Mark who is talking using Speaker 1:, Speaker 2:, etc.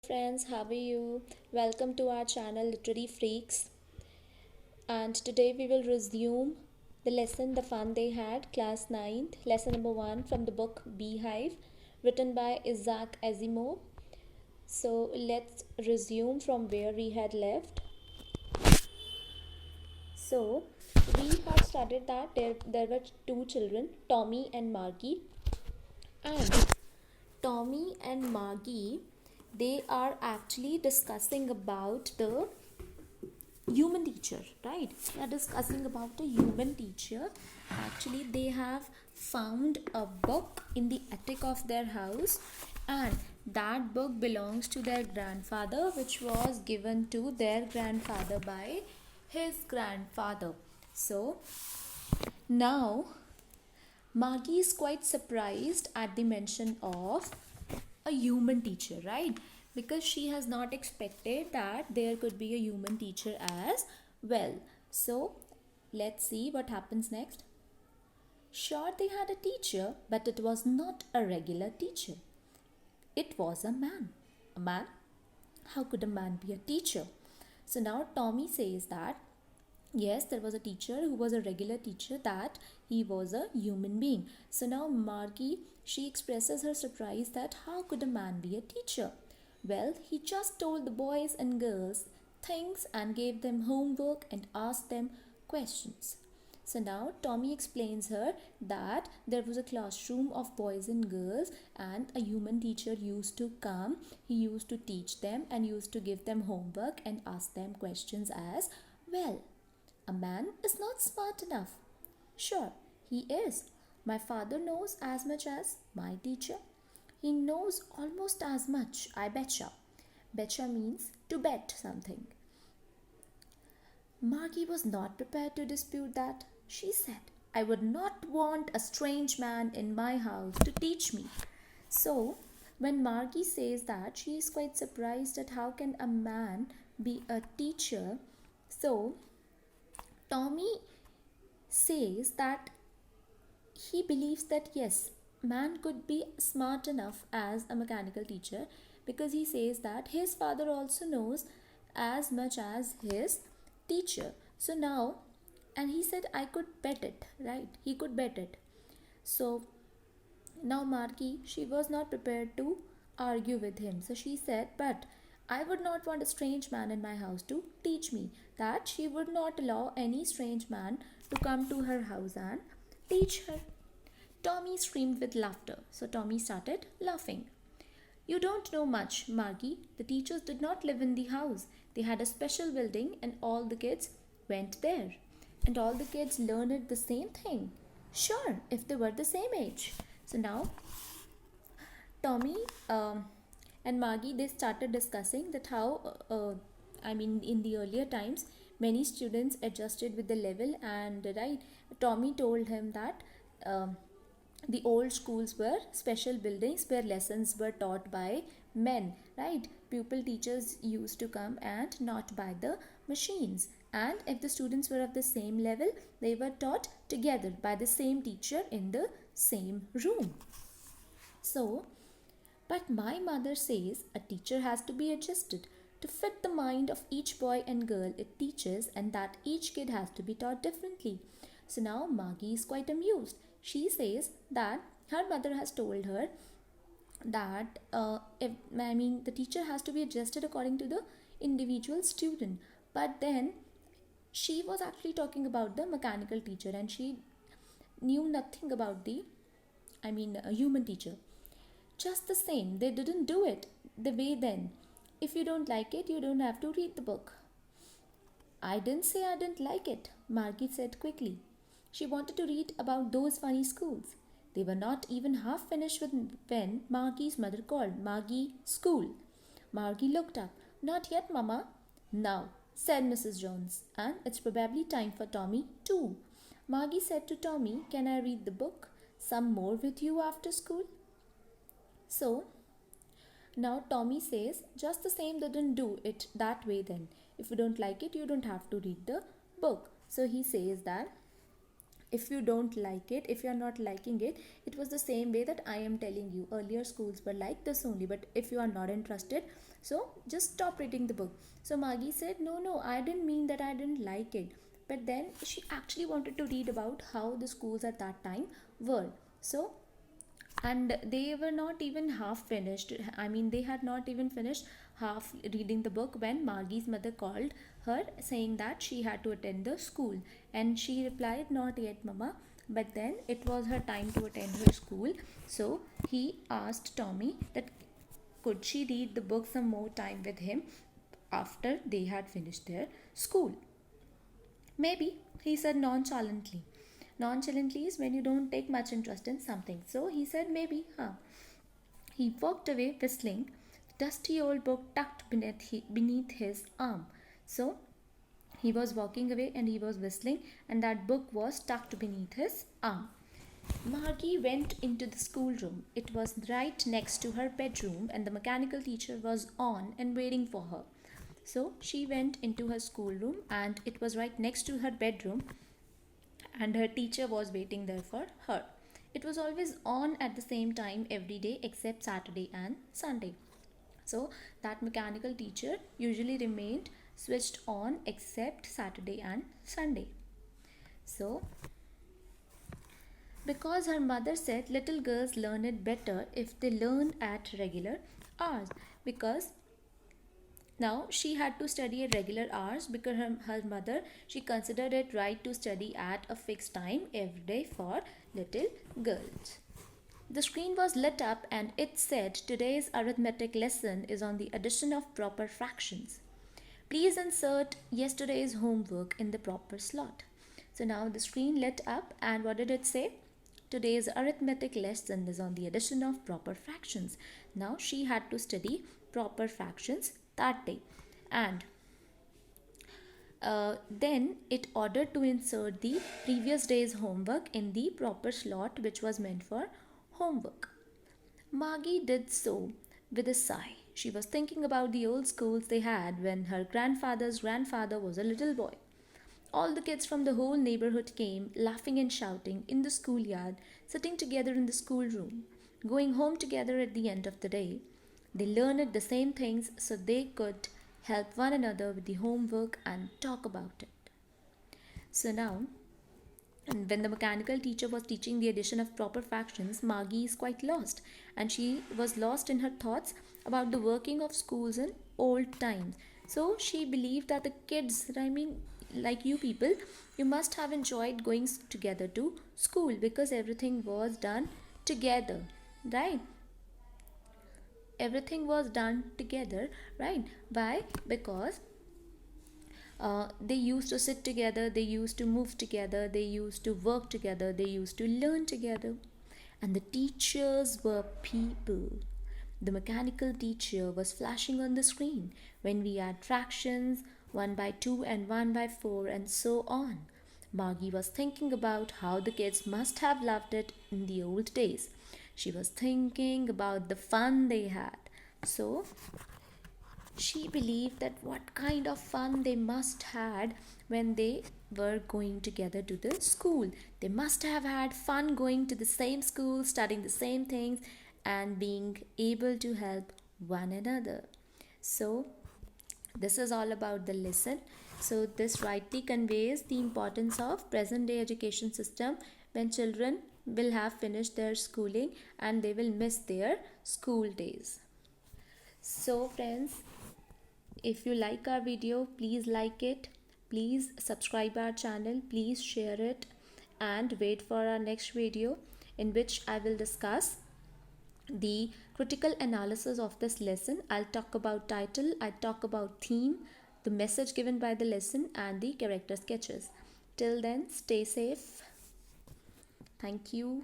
Speaker 1: Friends, how are you? Welcome to our channel Literary Freaks. And today we will resume the lesson The Fun They Had, class 9th, lesson number 1 from the book Beehive, written by Isaac Asimov. So let's resume from where we had left. So we had studied that there were two children, Tommy and Margie, and Tommy and Margie, they are actually discussing about the human teacher, right? They are discussing about a human teacher. Actually, they have found a book in the attic of their house, and that book belongs to their grandfather, which was given to their grandfather by his grandfather. So now Maggie is quite surprised at the mention of a human teacher, right? Because she has not expected that there could be a human teacher as well. So let's see what happens next. Sure, they had a teacher, but it was not a regular teacher. It was a man. A man? How could a man be a teacher? So now Tommy says that yes, there was a teacher who was a regular teacher, that he was a human being. So now Margie, she expresses her surprise that how could a man be a teacher? Well, he just told the boys and girls things and gave them homework and asked them questions. So now Tommy explains her that there was a classroom of boys and girls, and a human teacher used to come. He used to teach them and used to give them homework and ask them questions as well. A man is not smart enough. Sure, he is. My father knows as much as my teacher. He knows almost as much, I betcha. Betcha means to bet something. Margie was not prepared to dispute that. She said, I would not want a strange man in my house to teach me. So, when Margie says that, she is quite surprised at how can a man be a teacher. So, Tommy says that he believes that yes, man could be smart enough as a mechanical teacher, because he says that his father also knows as much as his teacher. So now, and he said I could bet it, right? He could bet it. So now Margie, she was not prepared to argue with him. So she said, but I would not want a strange man in my house to teach me. That she would not allow any strange man to come to her house and teach her. Tommy screamed with laughter. So Tommy started laughing. You don't know much, Margie. The teachers did not live in the house. They had a special building and all the kids went there. And all the kids learned the same thing. Sure, if they were the same age. So now Tommy and Margie, they started discussing that how in the earlier times many students adjusted with the level, and right, Tommy told him that the old schools were special buildings where lessons were taught by men, right? Pupil teachers used to come and not by the machines, and if the students were of the same level, they were taught together by the same teacher in the same room. So but my mother says a teacher has to be adjusted to fit the mind of each boy and girl it teaches, and that each kid has to be taught differently. So now Margie is quite amused. She says that her mother has told her that the teacher has to be adjusted according to the individual student. But then she was actually talking about the mechanical teacher, and she knew nothing about the a human teacher. Just the same, they didn't do it the way then. If you don't like it, you don't have to read the book. I didn't say I didn't like it, Margie said quickly. She wanted to read about those funny schools. They were not even half finished when Margie's mother called. Margie, school. Margie looked up. Not yet, Mama. Now, said Mrs. Jones, and it's probably time for Tommy too. Margie said to Tommy, can I read the book? Some more with you after school? So, now Tommy says, just the same, didn't do it that way then. If you don't like it, you don't have to read the book. So he says that if you don't like it, if you're not liking it, it was the same way that I am telling you. Earlier schools were like this only, but if you are not interested, so just stop reading the book. So Margie said, no, no, I didn't mean that I didn't like it. But then she actually wanted to read about how the schools at that time were. So, and they were not even half finished. I mean, they had not even finished half reading the book when Margie's mother called her saying that she had to attend the school. And she replied, not yet, Mama. But then it was her time to attend her school. So he asked Tommy that could she read the book some more time with him after they had finished their school. Maybe, he said nonchalantly. Nonchalantly is when you don't take much interest in something. So he said maybe, huh. He walked away whistling, the dusty old book tucked beneath his arm. So he was walking away and he was whistling, and that book was tucked beneath his arm. Margie went into the schoolroom. It was right next to her bedroom, and the mechanical teacher was on and waiting for her. So she went into her schoolroom, and it was right next to her bedroom, and her teacher was waiting there for her. It was always on at the same time every day except Saturday and Sunday. So that mechanical teacher usually remained switched on except Saturday and Sunday. So because her mother said little girls learn it better if they learn at regular hours, because now she had to study at regular hours because her mother, she considered it right to study at a fixed time every day for little girls. The screen was lit up and it said today's arithmetic lesson is on the addition of proper fractions. Please insert yesterday's homework in the proper slot. So now the screen lit up, and what did it say? Today's arithmetic lesson is on the addition of proper fractions. Now she had to study proper fractions that day, and then it ordered to insert the previous day's homework in the proper slot which was meant for homework. Margie did so with a sigh. She was thinking about the old schools they had when her grandfather's grandfather was a little boy. All the kids from the whole neighborhood came, laughing and shouting, in the schoolyard, sitting together in the schoolroom, going home together at the end of the day. They learned the same things so they could help one another with the homework and talk about it. So now, and when the mechanical teacher was teaching the addition of proper fractions, Margie is quite lost, and she was lost in her thoughts about the working of schools in old times. So she believed that the kids, I mean, like you people, you must have enjoyed going together to school because everything was done together, right? Everything was done together, right? Why? Because they used to sit together, they used to move together, they used to work together, they used to learn together. And the teachers were people. The mechanical teacher was flashing on the screen when we had fractions 1 by 2 and 1 by 4 and so on. Margie was thinking about how the kids must have loved it in the old days. She was thinking about the fun they had. So she believed that what kind of fun they must had when they were going together to the school. They must have had fun going to the same school, studying the same things, and being able to help one another. So this is all about the lesson. So this rightly conveys the importance of present day education system when children will have finished their schooling and they will miss their school days. So friends, if you like our video, please like it, please subscribe our channel, please share it, and wait for our next video in which I will discuss the critical analysis of this lesson. I'll talk about title, I'll talk about theme, the message given by the lesson, and the character sketches. Till then, stay safe. Thank you.